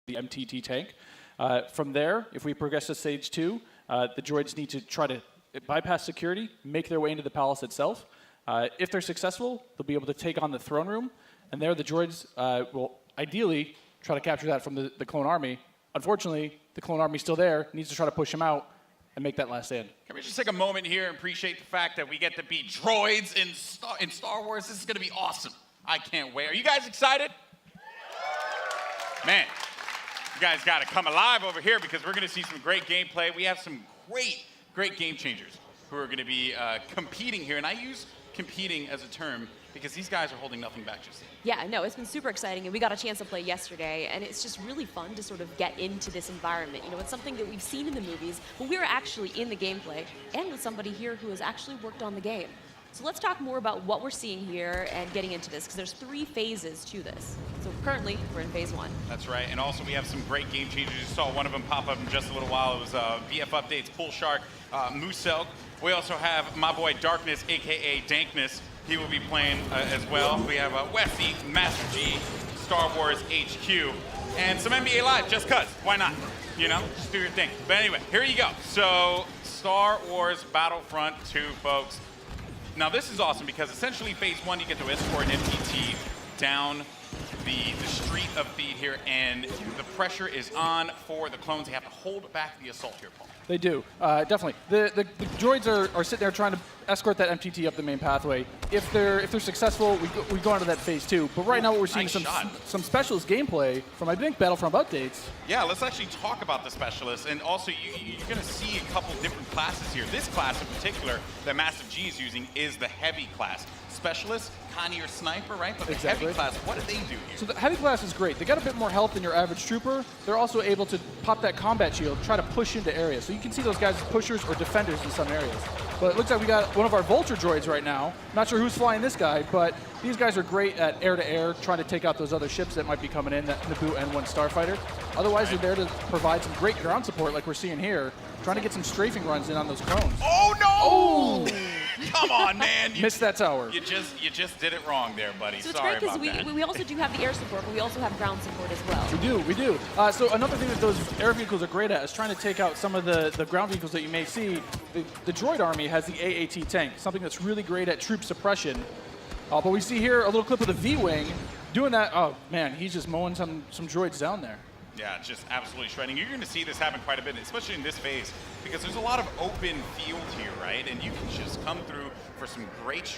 the MTT tank. From there, if we progress to stage 2, the droids need to try to bypass security, make their way into the palace itself. If they're successful, they'll be able to take on the throne room, and there the droids will ideally try to capture that from the clone army. Unfortunately, the clone army's still there, needs to try to push him out and make that last stand. Can we just take a moment here and appreciate the fact that we get to be droids in Star Wars? This is going to be awesome. I can't wait. Are you guys excited? Man, you guys got to come alive over here because we're going to see some great gameplay. We have some great game changers who are going to be competing here. And I use competing as a term because these guys are holding nothing back just yet. Yeah, no, it's been super exciting, and we got a chance to play yesterday, and it's just really fun to sort of get into this environment. You know, it's something that we've seen in the movies, but we're actually in the gameplay, and with somebody here who has actually worked on the game. So let's talk more about what we're seeing here and getting into this, because there's 3 phases to this. So currently, we're in phase 1. That's right, and also we have some great game changers. You saw one of them pop up in just a little while. It was VF Updates, Pool Shark, Moosel. We also have my boy Darkness, aka Dankness. He will be playing as well. We have Westy, Master G, Star Wars HQ, and some NBA Live, just cuz. Why not? You know, just do your thing. But anyway, here you go. So, Star Wars Battlefront 2, folks. Now this is awesome because essentially phase 1, you get to escort an MTT down the street of Theed here, and the pressure is on for the clones. They have to hold back the assault here, Paul. They do, definitely. The droids are sitting there trying to escort that MTT up the main pathway. If they're successful, we go on to that phase 2. But right now, what we're seeing is some specialist gameplay from, I think, Battlefront updates. Yeah, let's actually talk about the specialists, and also you're going to see a couple different classes here. This class in particular that Massive G is using is the heavy class. Specialist, kind of your sniper, right? But the heavy class, what do they do here? So the heavy class is great. They got a bit more health than your average trooper. They're also able to pop that combat shield, try to push into areas. So you can see those guys as pushers or defenders in some areas. But it looks like we got one of our Vulture droids right now. Not sure who's flying this guy, but these guys are great at air-to-air, trying to take out those other ships that might be coming in, that Naboo N1 Starfighter. Otherwise, they're there to provide some great ground support like we're seeing here, trying to get some strafing runs in on those clones. Oh, no! Oh! Come on, man. Missed that tower. You just did it wrong there, buddy. So it's Sorry great about that. because we also do have the air support, but we also have ground support as well. We do. So another thing that those air vehicles are great at is trying to take out some of the ground vehicles that you may see. The droid army has the AAT tank, something that's really great at troop suppression. But we see here a little clip of the V-Wing doing that. Oh, man, he's just mowing some droids down there. Yeah, just absolutely shredding. You're going to see this happen quite a bit, especially in this phase, because there's a lot of open field here, right? And you can just come through for some great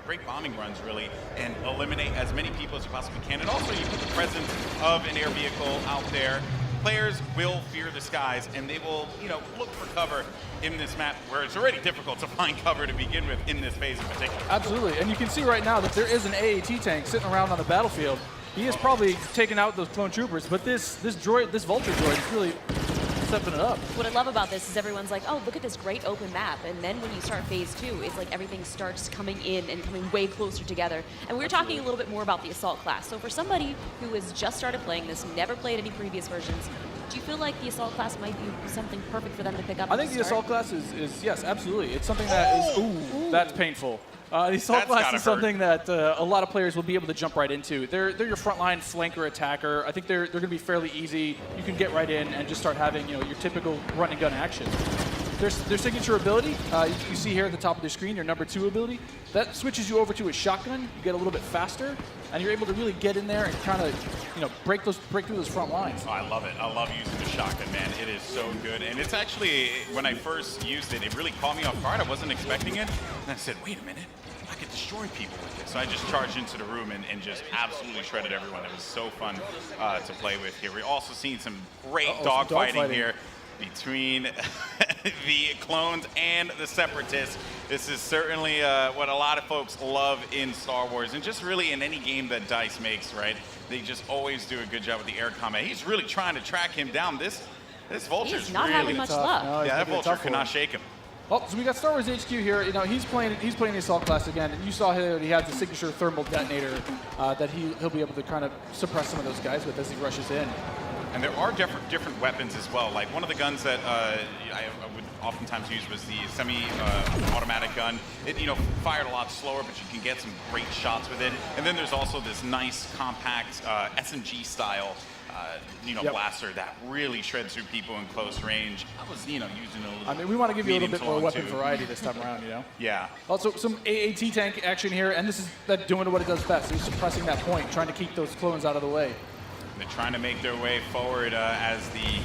great bombing runs, really, and eliminate as many people as you possibly can. And also, you put the presence of an air vehicle out there. Players will fear the skies, and they will, look for cover in this map where it's already difficult to find cover to begin with in this phase in particular. Absolutely, and you can see right now that there is an AAT tank sitting around on the battlefield. He is probably taking out those clone troopers, but this Vulture droid is really stepping it up. What I love about this is everyone's like, oh, look at this great open map. And then when you start phase 2, it's like everything starts coming in and coming way closer together. And we were talking a little bit more about the Assault class. So for somebody who has just started playing this, never played any previous versions, do you feel like the Assault class might be something perfect for them to pick up? I think the Assault class is yes, absolutely. It's something that is, ooh, that's painful. The Assault class is something that a lot of players will be able to jump right into. They're your frontline flanker attacker. I think they're going to be fairly easy. You can get right in and just start having your typical run and gun action. Their signature ability, you see here at the top of the screen, your number 2 ability, that switches you over to a shotgun. You get a little bit faster, and you're able to really get in there and kind of break through those front lines. Oh, I love it. I love using the shotgun, man. It is so good. And it's actually, when I first used it, it really caught me off guard. I wasn't expecting it. And I said, wait a minute. I could destroy people with it. So I just charged into the room and just absolutely shredded everyone. It was so fun to play with here. We're also seeing some great dogfighting here between the clones and the separatists. This is certainly what a lot of folks love in Star Wars, and just really in any game that DICE makes, right? They just always do a good job with the air combat. He's really trying to track him down. This Vulture's not really having much luck. No, yeah, that Vulture cannot shake him. Oh, so we got Star Wars HQ here. He's playing the Assault class again, and you saw here he has the signature thermal detonator that he'll be able to kind of suppress some of those guys with as he rushes in. And there are different weapons as well. Like one of the guns that I would oftentimes use was the semi-automatic gun. It fired a lot slower, but you can get some great shots with it. And then there's also this nice compact SMG style blaster that really shreds through people in close range. I was using a little. I mean, we want to give you a little bit more weapon variety this time around, Yeah. Also, some AAT tank action here, and this is that doing what it does best. It's suppressing that point, trying to keep those clones out of the way. They're trying to make their way forward as the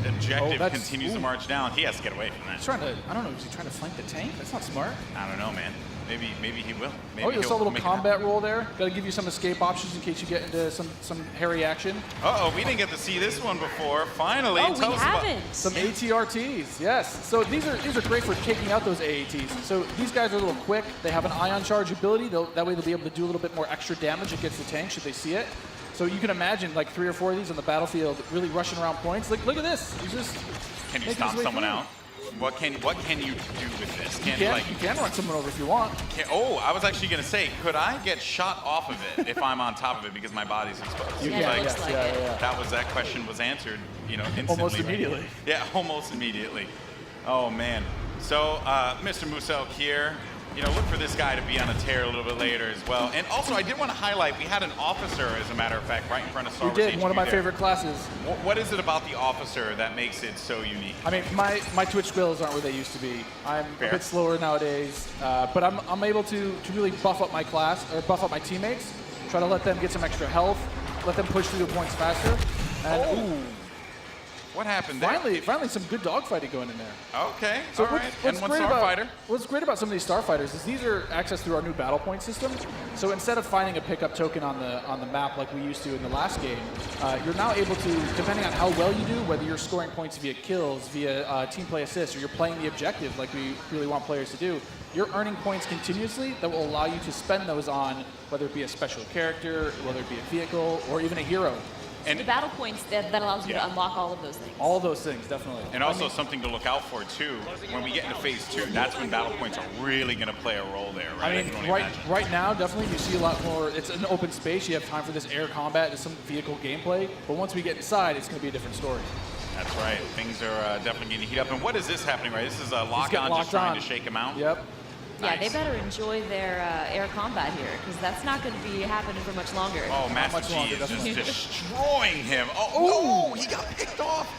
objective continues to march down. He has to get away from that. He's trying to, I don't know, is he trying to flank the tank? That's not smart. I don't know, man. Maybe he will. Maybe you saw a little combat roll there. Got to give you some escape options in case you get into some hairy action. Uh-oh, we didn't get to see this one before. Finally, tell us about some ATRTs. Yes. So these are great for taking out those AATs. So these guys are a little quick. They have an ion charge ability. That way they'll be able to do a little bit more extra damage against the tank should they see it. So you can imagine like 3 or 4 of these on the battlefield really rushing around points. Like, look at this. He's just Can you stop someone out? What can you do with this? You can run someone over if you want. I was actually going to say, could I get shot off of it if I'm on top of it because my body's exposed? You can. That question was answered, instantly. Almost immediately. Yeah, almost immediately. Oh man. So Mr. Muselk here. Look for this guy to be on a tear a little bit later as well. And also, I did want to highlight, we had an officer, as a matter of fact, right in front of Star Wars. We did, one of my favorite classes. What is it about the officer that makes it so unique? I mean, my Twitch skills aren't where they used to be. I'm a bit slower nowadays, but I'm able to really buff up my class, or buff up my teammates, try to let them get some extra health, let them push through the points faster. And, what happened there? Finally some good dogfighting going in there. Okay, so all right. And one starfighter. What's great about some of these starfighters is these are accessed through our new battle point system. So instead of finding a pickup token on the map like we used to in the last game, you're now able to, depending on how well you do, whether you're scoring points via kills, via team play assists, or you're playing the objective like we really want players to do, you're earning points continuously that will allow you to spend those on whether it be a special character, whether it be a vehicle, or even a hero. And the battle points that allows you to unlock all of those things. All those things, definitely. And also something to look out for too. When we get into phase 2, that's when battle points are really going to play a role there, right? I mean, right now, definitely you see a lot more. It's an open space. You have time for this air combat, there's some vehicle gameplay. But once we get inside, it's going to be a different story. That's right. Things are definitely going to heat up. And what is this happening, right? This is a lock-on just trying to shake him out? Yep. Yeah, they better enjoy their air combat here, because that's not going to be happening for much longer. Oh, Master G is just destroying him. Oh, no, he got picked off.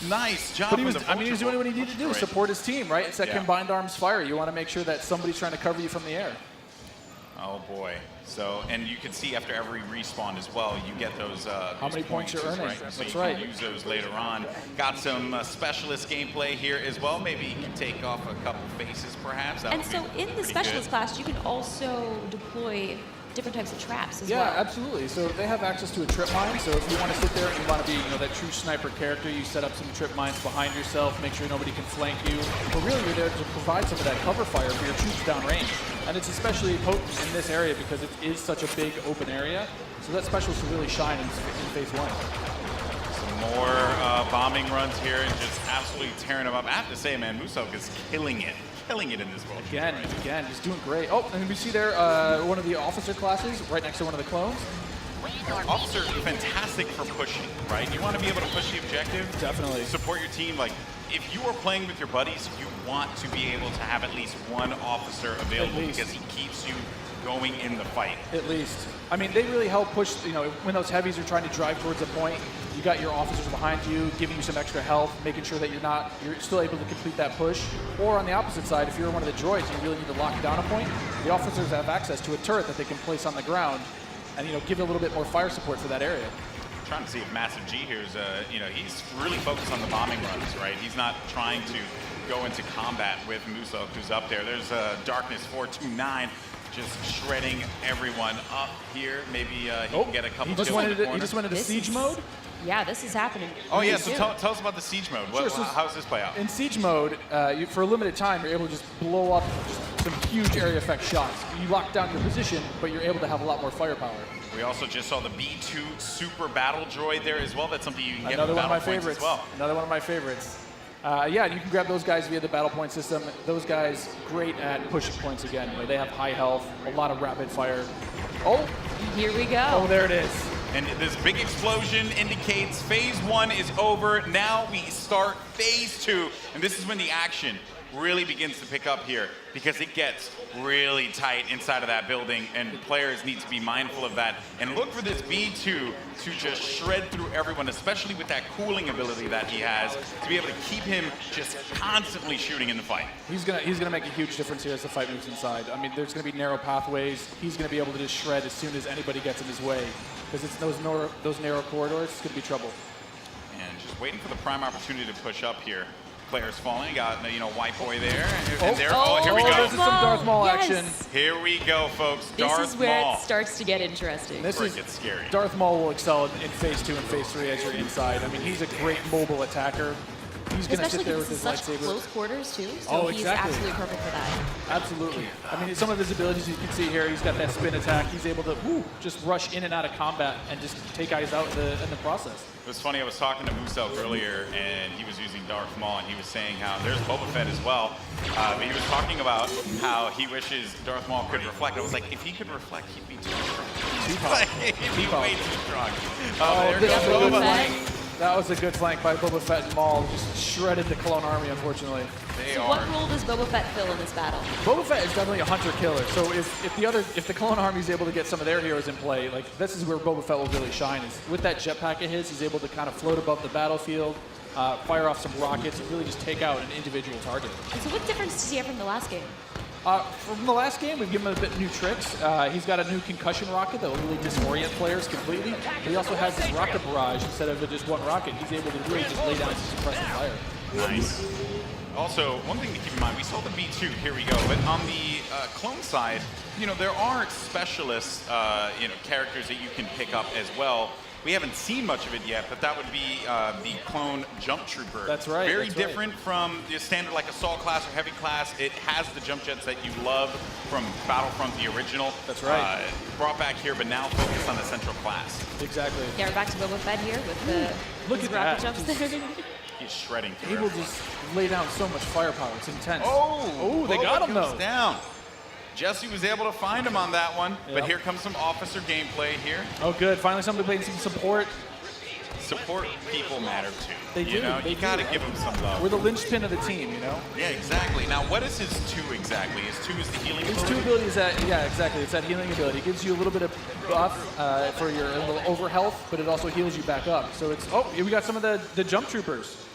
Nice job. But he was doing what he needed to do, support his team, right? It's that combined arms fire. You want to make sure that somebody's trying to cover you from the air. Oh, boy. So, and you can see after every respawn as well, you get those how many points you're earning. Right? So That's you right. can use those later on. Got some specialist gameplay here as well. Maybe you can take off a couple faces, perhaps. And so in the specialist class, you can also deploy different types of traps as well. Yeah, absolutely. So they have access to a trip mine. So if you want to sit there and you want to be, that true sniper character, you set up some trip mines behind yourself, make sure nobody can flank you. But really, you're there to provide some of that cover fire for your troops downrange. And it's especially potent in this area because it is such a big open area. So that specialist will really shine in phase 1. Some more bombing runs here and just absolutely tearing them up. I have to say, man, Muselk is killing it in this world. Again, he's doing great. Oh, and we see there one of the officer classes right next to one of the clones. Officer, fantastic for pushing, right? You want to be able to push the objective. Definitely. Support your team. Like, if you are playing with your buddies, you want to be able to have at least one officer available because he keeps you going in the fight. At least. I mean, they really help push, when those heavies are trying to drive towards a point, you got your officers behind you, giving you some extra health, making sure that you're still able to complete that push. Or on the opposite side, if you're one of the droids and you really need to lock down a point, the officers have access to a turret that they can place on the ground and, give a little bit more fire support for that area. I'm trying to see if Massive G here is, he's really focused on the bombing runs, right? He's not trying to go into combat with Muselk, who's up there. There's Darkness 429. Just shredding everyone up here. Maybe he can get a couple kills in the corner. He just went into siege mode? Yeah, this is happening. Oh, yeah, so tell us about the siege mode. How does this play out? In siege mode, for a limited time, you're able to just blow up some huge area effect shots. You lock down your position, but you're able to have a lot more firepower. We also just saw the B2 Super Battle Droid there as well. That's something you can get Another from one of my Battle Points favorites. as well. Another one of my favorites. Yeah, you can grab those guys via the battle point system. Those guys, great at pushing points again. They have high health, a lot of rapid fire. Oh! Here we go. Oh, there it is. And this big explosion indicates phase 1 is over. Now we start phase 2, and this is when the action really begins to pick up here, because it gets really tight inside of that building, and players need to be mindful of that and look for this B2 to just shred through everyone, especially with that cooling ability that he has, to be able to keep him just constantly shooting in the fight. He's gonna make a huge difference here as the fight moves inside. I mean, there's gonna be narrow pathways. He's gonna be able to just shred as soon as anybody gets in his way, because it's those narrow corridors. It's gonna be trouble. And just waiting for the prime opportunity to push up here. Players falling, got White Boy there, and there. Oh, here we go. This is some Darth Maul action. Here we go, folks. This Darth is where Maul. it starts to get interesting. This is scary. Darth Maul will excel in phase 2 and phase 3 as you're inside. I mean, he's a great mobile attacker. He's going to sit there with his lightsaber. Especially close quarters, too. So he's absolutely perfect for that. Absolutely. I mean, some of his abilities you can see here, he's got that spin attack. He's able to just rush in and out of combat and just take guys out in the process. It was funny, I was talking to Muselk earlier, and he was using Darth Maul, and he was saying how there's Boba Fett as well. But he was talking about how he wishes Darth Maul could reflect. I was like, if he could reflect, he'd be too strong. He'd be way too strong. There's Boba Fett. That was a good flank by Boba Fett and Maul. Just shredded the clone army, unfortunately. So what role does Boba Fett fill in this battle? Boba Fett is definitely a hunter-killer. So if the clone army is able to get some of their heroes in play, like this is where Boba Fett will really shine. Is with that jetpack of his, he's able to kind of float above the battlefield, fire off some rockets, and really just take out an individual target. And so what difference does he have from the last game? From the last game, we've given him a bit new tricks. He's got a new concussion rocket that will really disorient players completely. But he also has this rocket barrage instead of just one rocket. He's able to really just lay down some suppressive fire. Nice. Also, one thing to keep in mind, we saw the B2, here we go, but on the clone side, there are specialist, characters that you can pick up as well. We haven't seen much of it yet, but that would be the clone jump trooper. That's right. Very different from the standard like assault class or heavy class. It has the jump jets that you love from Battlefront, the original. That's right. Brought back here, but now focused on the central class. Exactly. Yeah, we're back to Boba Fett here with the Look at rocket that. jumps there. He's shredding. He will just lay down so much firepower. It's intense. Oh, they got him though. Down. Jesse was able to find him on that one, but here comes some officer gameplay here. Oh, good. Finally, somebody playing some support. Support people matter too. They do. You gotta give them some love. We're the linchpin of the team, Yeah, exactly. Now, what is his 2 exactly? His 2 is the healing ability? His 2 ability is that, exactly. It's that healing ability. It gives you a little bit of buff for your little over health, but it also heals you back up. So it's, here we got some of the jump troopers.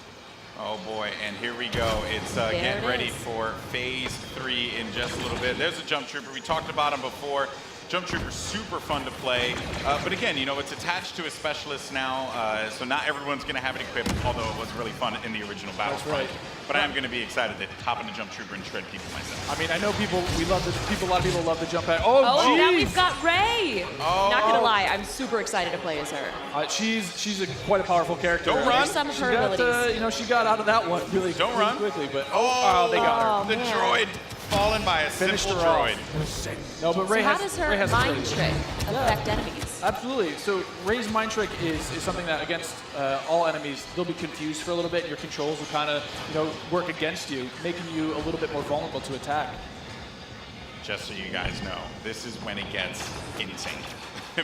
Oh boy, and here we go. It's getting ready for phase 3 in just a little bit. There's a jump trooper. We talked about him before. Jump Trooper, super fun to play. But again, it's attached to a specialist now, so not everyone's going to have it equipped, although it was really fun in the original Battlefront. That's right. But I am going to be excited to hop in the Jump Trooper and shred people myself. I mean, I know a lot of people love the jump pad. Oh, geez. now we've got Ray. Oh. Not going to lie, I'm super excited to play as her. She's quite a powerful character. Don't run. Some of her abilities. She got out of that one really quickly, but they got her. The droid fallen by a simple droid. No, but Ray how does her mind trick affect enemies? Absolutely. So Ray's mind trick is something that against all enemies, they'll be confused for a little bit, and your controls will kind of work against you, making you a little bit more vulnerable to attack. Just so you guys know, this is when it gets insane.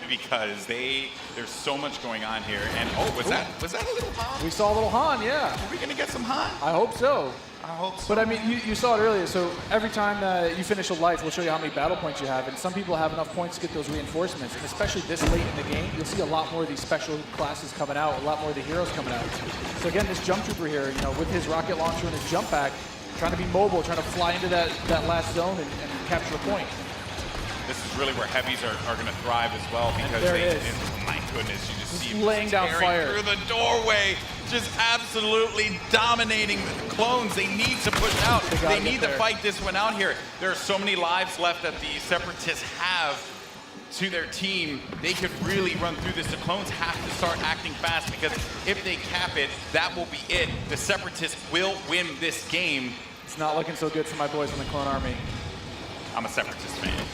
Because there's so much going on here, and was that a little Han? We saw a little Han, yeah. Are we gonna get some Han? I hope so. I hope so. But I mean, you saw it earlier. So every time you finish a life, we'll show you how many battle points you have, and some people have enough points to get those reinforcements. And especially this late in the game, you'll see a lot more of these special classes coming out, a lot more of the heroes coming out. So again, this jump trooper here, with his rocket launcher and his jump pack, trying to be mobile, trying to fly into that last zone and capture a point. This is really where heavies are going to thrive as well, because my goodness, you just see laying down fire through the doorway, just absolutely dominating the clones. They need to push out. They need to fight this one out here. There are so many lives left that the Separatists have to their team. They could really run through this. The clones have to start acting fast, because if they cap it, that will be it. The Separatists will win this game. It's not looking so good for my boys in the clone army. I'm a Separatist fan,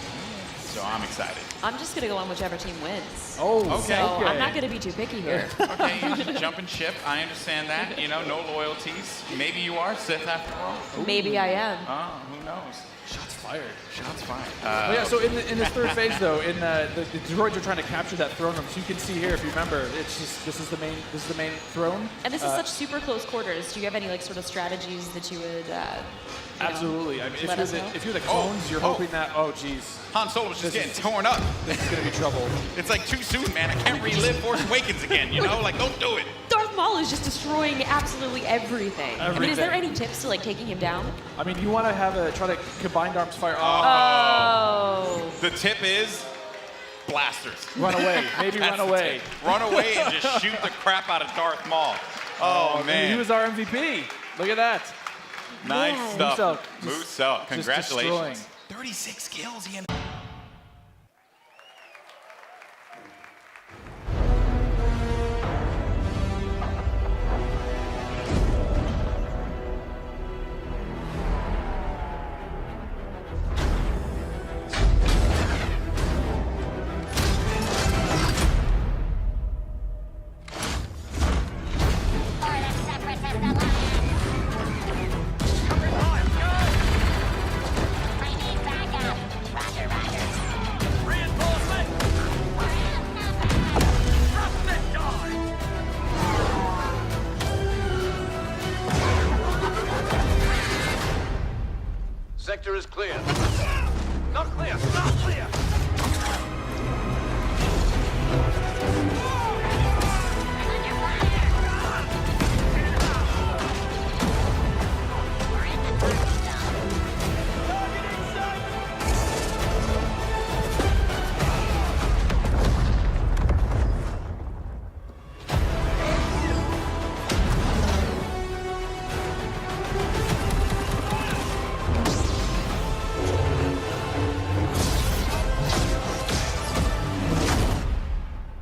so I'm excited. I'm just going to go on whichever team wins. Oh, okay. So I'm not going to be too picky here. Okay, you jump and ship. I understand that. No loyalties. Maybe you are Sith after all. Maybe I am. Oh, who knows? Shots fired. Shots fired. Well, yeah, so in this third phase, though, in the droids are trying to capture that throne room. So you can see here, if you remember, it's just this is the main throne. And this is such super close quarters. Do you have any like sort of strategies that you would? Absolutely. I mean, if you're the clones, you're Oh. hoping that. Oh, geez, Han Solo's just getting torn up. this is gonna be trouble. It's like too soon, man. I can't relive Force Awakens again, you know? Like, don't do it. Darth Maul is just destroying absolutely everything. I mean, is there any tips to like taking him down? I mean, you want to try to combined arms fire. Oh. The tip is blasters. Run away. Maybe That's run the away. tip. Run away and just shoot the crap out of Darth Maul. Oh, man. He was our MVP. Look at that. Nice Yeah. stuff. Moose Moose Congratulations. destroying. 36 kills. He Sector is clear. Not clear! Not clear!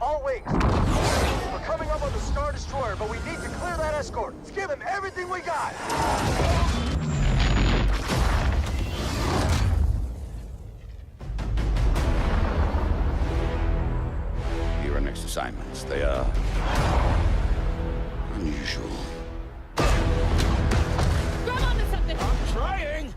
All wings. We're coming up on the Star Destroyer, but we need to clear that escort. Let's give him everything we got. Here are next assignments. They are unusual. Grab onto something. I'm trying.